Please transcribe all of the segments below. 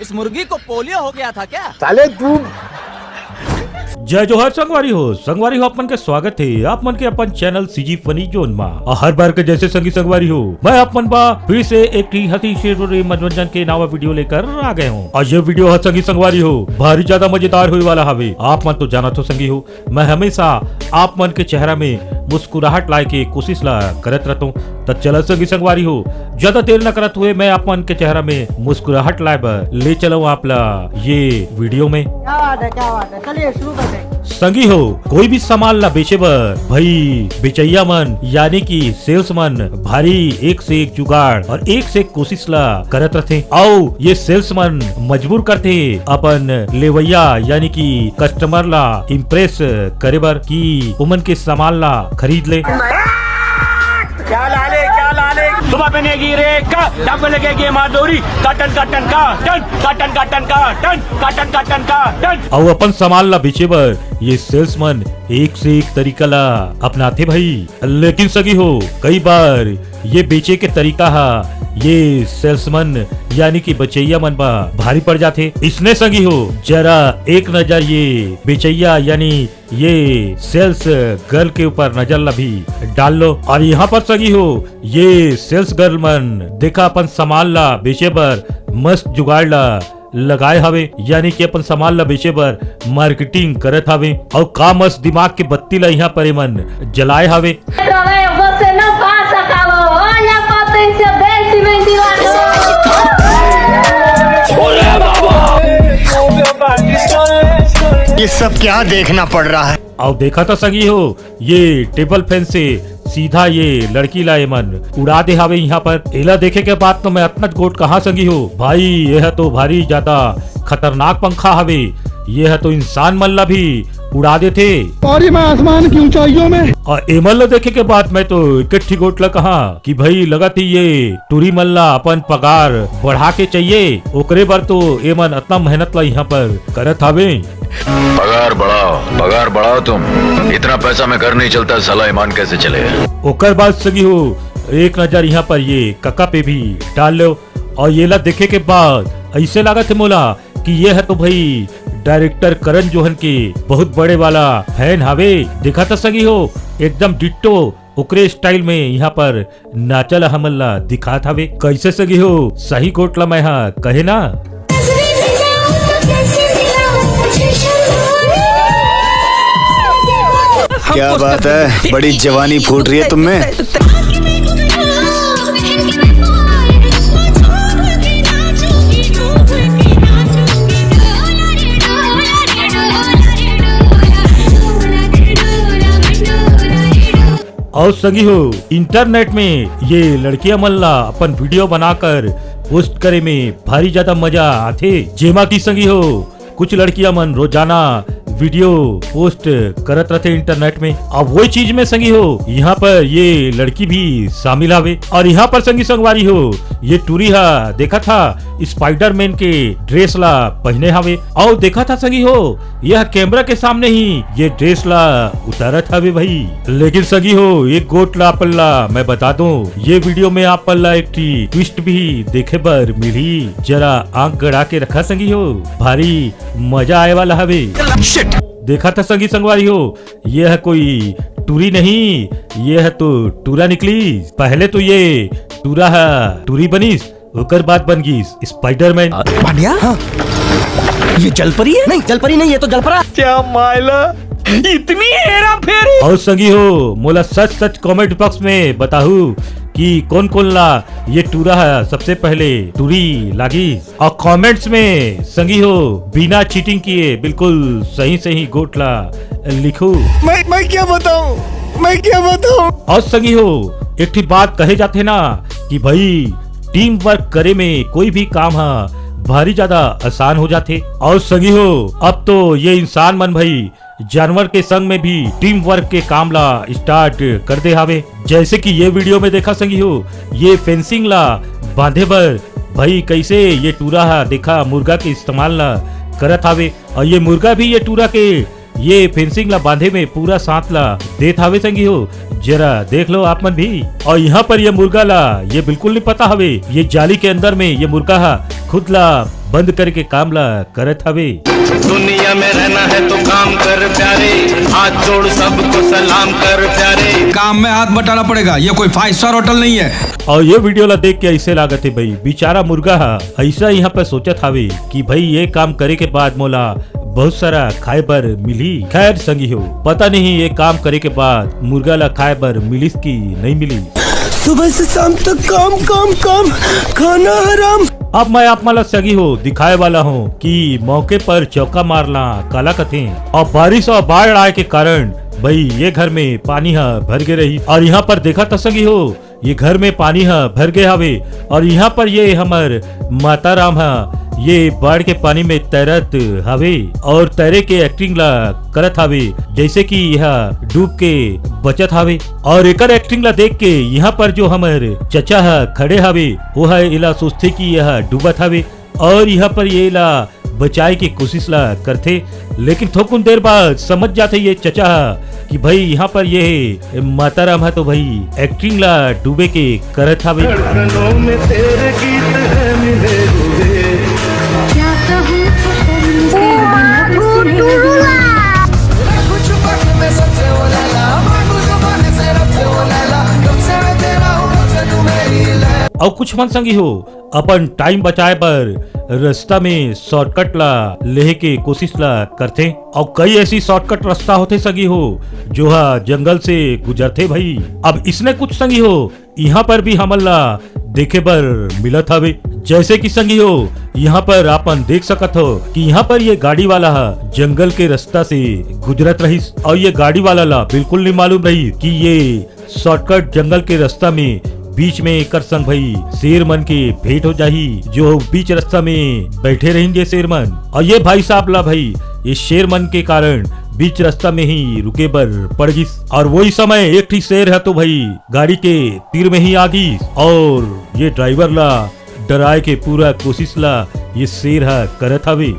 इस मुर्गी को पोलियो हो गया था क्या? साले तू जय जोहर संगवारी हो अपन के स्वागत है आप मन के अपन चैनल सीजी फनी जोन मा और हर बार के जैसे संगवारी हो मैं अपन बा फिर से एक हंसी शेर मनोरंजन के नावा वीडियो लेकर आ गए हूँ और ये वीडियो है संगवारी हो भारी ज्यादा मजेदार हुई वाला हवे। आप मन तो जाना तो संगी हो मैं हमेशा आप मन के चेहरा में मुस्कुराहट लाए के कोशिश ला करत रहता हूँ। तो चलो संगवारी हो ज्यादा देर न करत हुए मैं आप मन के चेहरा में मुस्कुराहट लाए बर ले चलो आप ला ये वीडियो में। क्या बात है चलिए शुरू करते हैं। संगी हो कोई भी सामान ला बेचे बर भाई बेचैया मन यानी कि सेल्समैन भारी एक से एक जुगाड़ और एक से एक कोशिश ला करत रहते आओ ये सेल्समैन मजबूर करते अपन लेवैया यानी कि कस्टमर ला इम्प्रेस करे बर कि उमन के सामान ला खरीद ले। क्या लाले सुबह बनेगी रेखा डब लगेगी माधुरी काटन काटन का टन काटन काटन का टन काटन काटन का टन। और अपन सामान ला बेचे बर ये सेल्समैन एक से एक तरीका ला अपनाते भाई। लेकिन सगी हो कई बार ये बेचे के तरीका है ये सेल्समैन यानी कि बचैया मन बा भारी पड़ जाते। इसने संगी हो जरा एक नजर ये बेचैया यानी ये सेल्स गर्ल के ऊपर नजर ला भी डाल लो। और यहाँ पर सगी हो ये सेल्स गर्ल मन देखा अपन सामान ला बेचे बर मस्त जुगाड़ ला लगाए हवे यानी कि अपन सामान ला बेचे बर मार्केटिंग करत हवे और का मस्त दिमाग के बत्ती ला यहाँ पर मन जलाए हवे। ये सब क्या देखना पड़ रहा है। और देखा तो सगी हो ये टेबल फैन से सीधा ये लड़की लाए मन उड़ा दे हावे यहाँ पर। एला देखे के बाद तो मैं अपना गोट कहाँ संगी हो भाई यह तो भारी ज्यादा खतरनाक पंखा हवे ये है तो इंसान मल्ला भी उड़ा देते और मैं आसमान की ऊंचाइयों में। और एमल देखे के बाद मैं तो इकट्ठी गोटला कहा कि भाई लगा थी ये टूरी मल्ला अपन पगार बढ़ा के चाहिए ओकरे बार तो एमन इतना मेहनत ला यहाँ पर करत हवे। पगार बढ़ाओ तुम इतना पैसा में घर नहीं चलता साला ईमान कैसे चले। ओकर बात सगी हो एक नजर यहाँ पर ये कक्का पे भी डाल लो और ये ला देखे के बाद ऐसे लगा थे मोला कि ये है तो भाई डायरेक्टर करण जोहर के बहुत बड़े वाला फैन हवे। देखा तो सगी हो एकदम डिट्टो ओकरे स्टाइल में यहाँ पर नाचल हमला दिखा हवे कैसे सगी हो सही कोटला मैं हाँ कहे ना। क्या बात है बड़ी जवानी फूट रही है तुम में। और संगी हो इंटरनेट में ये लड़कियां मल्ला अपन वीडियो बनाकर पोस्ट करे में भारी ज्यादा मजा आते। जेमा की संगी हो कुछ लड़कियां मन रोजाना वीडियो पोस्ट करत रहते इंटरनेट में। अब वही चीज में संगी हो यहाँ पर ये लड़की भी शामिल हवे और यहाँ पर संगी संगवारी हो ये टूरी हा देखा था स्पाइडरमैन के ड्रेस ला पहने हवे और देखा था संगी हो यह कैमरा के सामने ही ये ड्रेस ला उतारत हवे भाई। लेकिन संगी हो एक गोट ला पल्ला मैं बता दूं ये वीडियो में आप पल्ला एक ट्विस्ट भी देखे बर मिली जरा आंख गड़ा के रखा संगी हो भारी मजा आए वाला हवे। देखा था संगी संगवारी हो यह है कोई टूरी नहीं यह है तो टूरा निकली। पहले तो ये टूरा है टूरी बनीस ओकर बाद बन गई स्पाइडरमैन। हाँ। ये जलपरी है? नहीं जलपरी नहीं ये तो जलपरा। क्या मायला इतनी हेरा फेरी। और संगी हो मोला सच सच कमेंट बॉक्स में बताहू कि कौन कौन ला ये टूरा है सबसे पहले टूरी लागी और कमेंट्स में संगी हो बिना चीटिंग किए बिल्कुल सही सही गोटला लिखो। मैं क्या बताऊं और संगी हो एक ठीक बात कहे जाते ना कि भाई टीम वर्क करे में कोई भी काम है भारी ज्यादा आसान हो जाते। और संगी हो अब तो ये इंसान मन भाई जानवर के संग में भी टीम वर्क के काम ला स्टार्ट कर दे हावे। जैसे कि ये वीडियो में देखा संगी हो ये फेंसिंग ला बांधे बर भाई कैसे ये टूरा हा देखा मुर्गा के इस्तेमाल ला करत हावे और ये मुर्गा भी ये टूरा के ये फेंसिंग ला बांधे में पूरा साथ ला देत हावे संगी हो जरा देख लो आप मन भी। और यहाँ पर ये मुर्गा ला ये बिल्कुल नहीं पता हवे ये जाली के अंदर में ये मुर्गा हा खुद ला बंद करके काम ला करत हवे। दुनिया में रहना है तो काम कर प्यारे, हाथ जोड़ सबको सलाम कर प्यारे। काम में हाथ बटाना पड़ेगा, ये कोई 5 स्टार होटल नहीं है। और ये वीडियो ला देख के ऐसे लागत है भाई बेचारा मुर्गा हा ऐसा यहाँ पर सोचत हवे कि भाई ये काम करे के बाद मोला बहुत सारा खाए बर मिली। खैर संगी हो पता नहीं ये काम करे के बाद मुर्गा ला खाए बर मिलिस की नहीं मिली। सुबह से शाम तक काम काम काम, खाना हराम। अब मैं आप मला सगी हो दिखाए वाला हूँ कि मौके पर चौका मारना काला कथे। और बारिश और बाढ़ आए के कारण भाई ये घर में पानी भर गए रही। और यहाँ पर देखा तो सगी हो ये घर में पानी भर गए हवे। और यहाँ पर ये हमर माता राम ये बाढ़ के पानी में तैरत हवे और तैरे के एक्टिंग ला करत हवे जैसे कि यह डूब के बचत हवे। और एकर एक्टिंग ला देख के यहाँ पर जो हमर चचा खड़े हवे वो है इला सोचते कि यह डूबत हवे और यहाँ पर ये ला बचाए की कोशिश ला करते। लेकिन थोकुन देर बाद समझ जाते ये चचा कि भाई यहाँ पर ये माता राम है तो भाई एक्टिंग ला डूबे के करत हवे। और कुछ मन संगी हो अपन टाइम बचाए पर रास्ता में शॉर्टकट ला लेहे के कोशिश ला करते। और कई ऐसी शॉर्टकट रास्ता होते संगी हो जो जंगल से गुजरते भाई। अब इसने कुछ संगी हो यहाँ पर भी हमन ला देखे बर मिलत हवे जैसे कि संगी हो यहाँ पर आपन देख सकत हो कि यहाँ पर ये गाड़ी वाला जंगल के रास्ता से गुजरत रही। और ये गाड़ी वाला ला बिल्कुल नहीं मालूम रही कि ये शॉर्टकट जंगल के रास्ता में बीच में एकर संग भाई शेर मन के भेंट हो जाही जो बीच रास्ता में बैठे रहेंगे शेर मन। और ये भाई साहब ला भाई ये शेर मन के कारण बीच रास्ता में ही रुके बर पड़ गई। और वही समय एक ठीक शेर है तो भाई गाड़ी के तीर में ही आ गई और ये ड्राइवर ला डराए के पूरा कोशिश ला ये शेर करत हवे।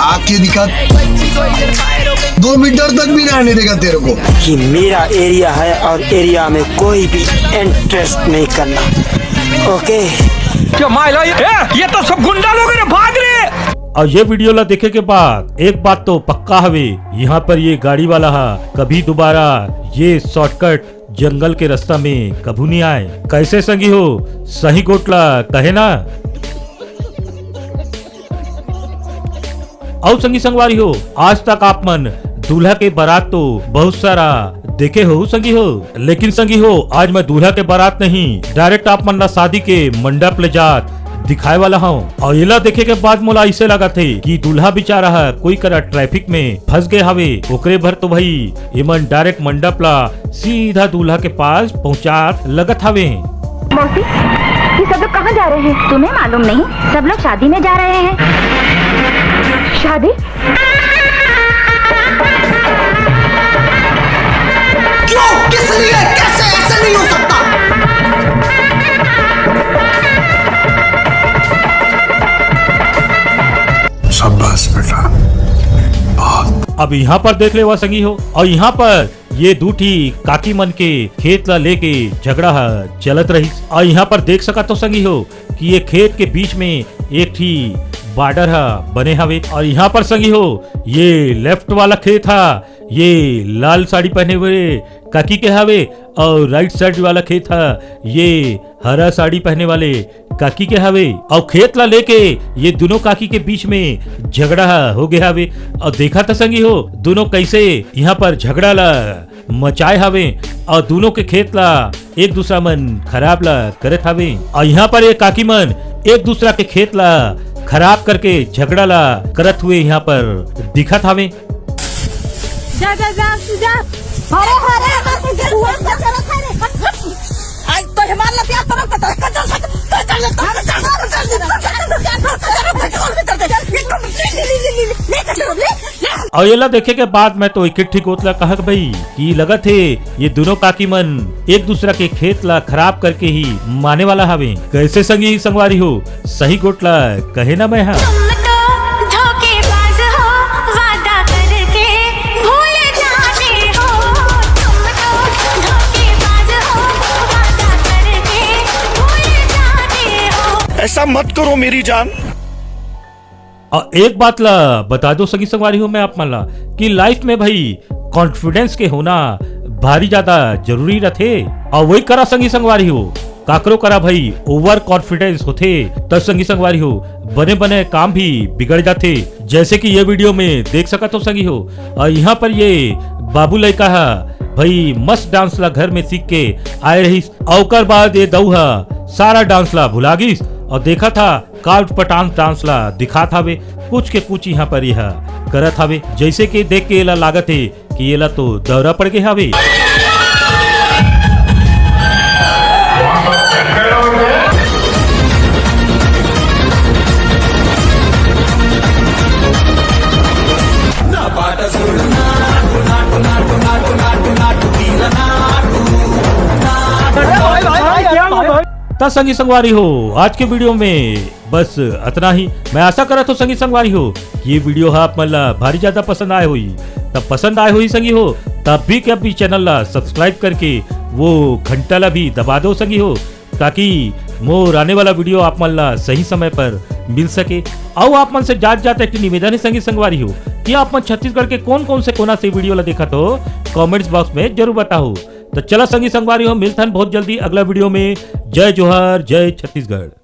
आपकी दिक्कत 2 मीटर तक भी आने देगा तेरे को कि मेरा एरिया है और एरिया में कोई भी इंटरेस्ट नहीं करना। ओके क्या माइला ये तो सब गुंडा लोग भाग रहे। और ये वीडियो ला देखे के बाद एक बात तो पक्का हवे यहाँ पर ये गाड़ी वाला कभी दोबारा ये शॉर्टकट जंगल के रास्ता में कभी नहीं आए। कैसे संगी हो सही गोटला कहे ना। और संगी संगवारी हो आज तक आप मन दूल्हा के बारात तो बहुत सारा देखे हो संगी हो, लेकिन संगी हो आज मैं दूल्हा के बारात नहीं डायरेक्ट आप मन ला शादी के मंडप ले जात दिखाए वाला हूँ। और इला देखे के बाद मोला इसे लगा थे कि दूल्हा बेचारा कोई करा ट्रैफिक में फंस गए हवे ओकरे भर तो भाई इमन डायरेक्ट मंडप ला सीधा दूल्हा के पास पहुँचा लगत हवे। मौसी ये सब लोग कहाँ जा रहे हैं तुम्हें मालूम नहीं? सब लोग शादी में जा रहे हैं। शादी? क्यों? किस लिए? कैसे? ऐसे नहीं हो सकता। शाबाश बेटा बहुत। अब यहाँ पर देख ले हुआ संगी हो और यहाँ पर ये दूठी काकी मन के खेत ला लेके झगड़ा चलत रही। और यहाँ पर देख सका तो संगी हो कि ये खेत के बीच में एक थी बॉर्डर बने हवे। और यहाँ पर संगी हो ये लेफ्ट वाला खेत ये लाल साड़ी पहने हुए काकी के हवे और राइट साइड वाला खेत ये हरा साड़ी पहने वाले काकी के हवे। और खेत ला लेके ये दोनों काकी के बीच में झगड़ा हो गया हवे। और देखा तो संगी हो दोनों कैसे यहाँ पर झगड़ा ला मचाए हवे और दोनों के खेत ला एक दूसरा मन खराब ला करत हवे। और यहाँ पर ये काकी मन एक दूसरा के खेत ला खराब करके झगड़ा ला करत हुए यहाँ पर दिखत हवे। जा जा जा जा अरे अरे आज तो हिमालय त्या तरफ का और ये ला देखे के बाद मैं तो इकट्ठी गोतला कहा कि भाई कि लगत है ये दोनों काकी मन एक दूसरा के खेत ला खराब करके ही माने वाला हवे। कैसे संगी संगवारी हो, सही गोटला कहे ना मैं हाँ। ऐसा मत करो मेरी जान। और एक बात ला बता दो सगी संगवारी हो मैं आप मान ला कि लाइफ में भाई कॉन्फिडेंस के होना भारी ज्यादा जरूरी रथे। और वही करा संगी संगवारी हो, काकरो करा भाई ओवर कॉन्फिडेंस होते तब संगी संगवारी हो बने बने काम भी बिगड़ जाते। जैसे कि ये वीडियो में देख सका तो संगी हो, और यहाँ पर ये बाबू लड़का भाई मस्त डांस ला घर में सीख के आए रही, औकर बाद ये दौहा सारा डांस ला भुला गईस और देखा था कार्ड पटान डांस ला दिखा था वे कुछ के कुछ यहाँ पर यह करत हवे। जैसे कि देख के एला लागत है कि एला तो दौरा पड़ गया हवे। संगी संगवारी हो आज के वीडियो में बस इतना ही। मैं आशा करा तो संगी संगवारी हो ये वीडियो आप मतलब भारी ज्यादा पसंद आए हुई, तब पसंद आए हुई संगी हो तब भी क्या भी चैनल ला सब्सक्राइब करके वो घंटा ला भी दबा दो संगी हो, ताकि मोर आने वाला वीडियो आप मन ला सही समय पर मिल सके। और आप मन से जात एक निवेदन है संगी संगवारी हो कि आप मन छत्तीसगढ़ के कौन कौन से कोना से वीडियो ला देखा तो कमेंट्स बॉक्स में जरूर बताओ। तो चला संगी संगवारी हो मिलता है बहुत जल्दी अगला वीडियो में। जय जोहार, जय छत्तीसगढ़।